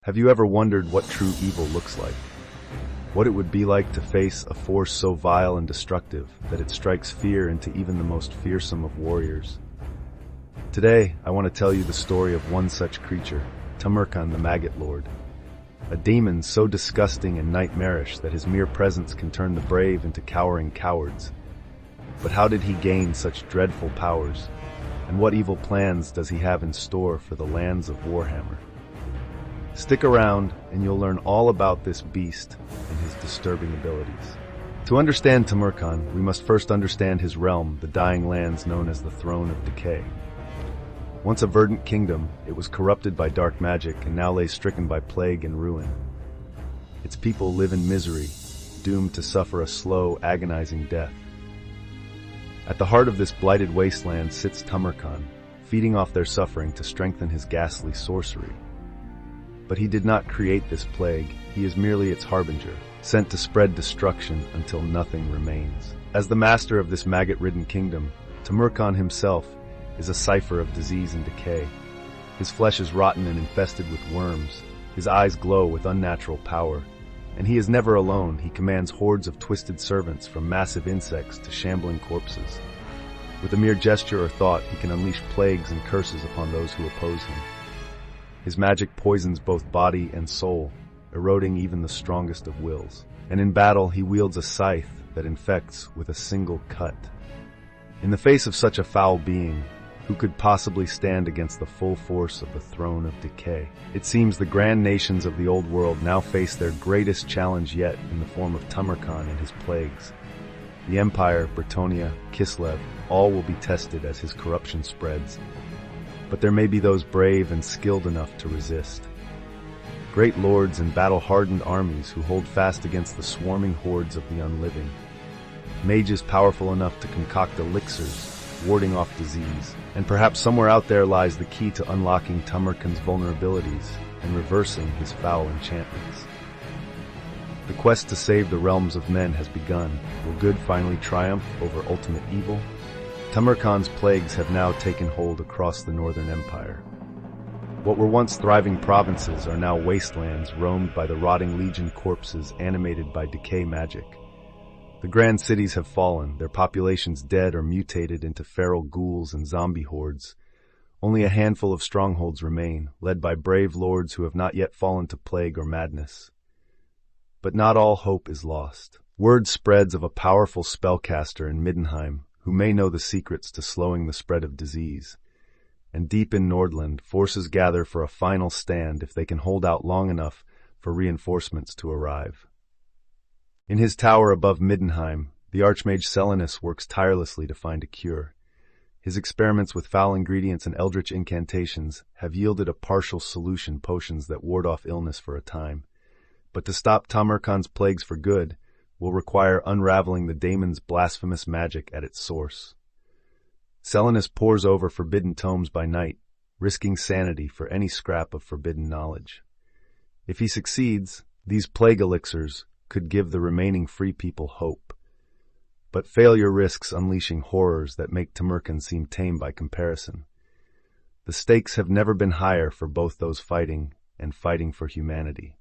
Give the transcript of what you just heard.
Have you ever wondered what true evil looks like? What it would be like to face a force so vile and destructive that it strikes fear into even the most fearsome of warriors? Today, I want to tell you the story of one such creature, Tamurkhan the Maggot Lord. A demon so disgusting and nightmarish that his mere presence can turn the brave into cowering cowards. But how did he gain such dreadful powers? And what evil plans does he have in store for the lands of Warhammer? Stick around and you'll learn all about this beast and his disturbing abilities. To understand Tamurkhan, we must first understand his realm, the dying lands known as the Throne of Decay. Once a verdant kingdom, it was corrupted by dark magic and now lay stricken by plague and ruin. Its people live in misery, doomed to suffer a slow, agonizing death. At the heart of this blighted wasteland sits Tamurkhan, feeding off their suffering to strengthen his ghastly sorcery. But he did not create this plague, he is merely its harbinger, sent to spread destruction until nothing remains. As the master of this maggot-ridden kingdom, Tamurkhan himself is a cipher of disease and decay. His flesh is rotten and infested with worms, his eyes glow with unnatural power, and he is never alone. He commands hordes of twisted servants, from massive insects to shambling corpses. With a mere gesture or thought, he can unleash plagues and curses upon those who oppose him. His magic poisons both body and soul, eroding even the strongest of wills. And in battle, he wields a scythe that infects with a single cut. In the face of such a foul being, who could possibly stand against the full force of the Throne of Decay? It seems the grand nations of the old world now face their greatest challenge yet in the form of Tamurkhan and his plagues. The Empire, Bretonia, Kislev, all will be tested as his corruption spreads. But there may be those brave and skilled enough to resist. Great lords and battle-hardened armies who hold fast against the swarming hordes of the unliving. Mages powerful enough to concoct elixirs, warding off disease. And perhaps somewhere out there lies the key to unlocking Tamurkhan's vulnerabilities and reversing his foul enchantments. The quest to save the realms of men has begun. Will good finally triumph over ultimate evil? Tamurkhan's plagues have now taken hold across the Northern Empire. What were once thriving provinces are now wastelands roamed by the rotting legion corpses animated by decay magic. The grand cities have fallen, their populations dead or mutated into feral ghouls and zombie hordes. Only a handful of strongholds remain, led by brave lords who have not yet fallen to plague or madness. But not all hope is lost. Word spreads of a powerful spellcaster in Middenheim who may know the secrets to slowing the spread of disease. And deep in Nordland, forces gather for a final stand if they can hold out long enough for reinforcements to arrive. In his tower above Middenheim, the Archmage Selinus works tirelessly to find a cure. His experiments with foul ingredients and eldritch incantations have yielded a partial solution, potions that ward off illness for a time. But to stop Tamurkhan's plagues for good will require unraveling the daemon's blasphemous magic at its source. Selinus pores over forbidden tomes by night, risking sanity for any scrap of forbidden knowledge. If he succeeds, these plague elixirs could give the remaining free people hope. But failure risks unleashing horrors that make Tamurkhan seem tame by comparison. The stakes have never been higher for both those fighting and fighting for humanity.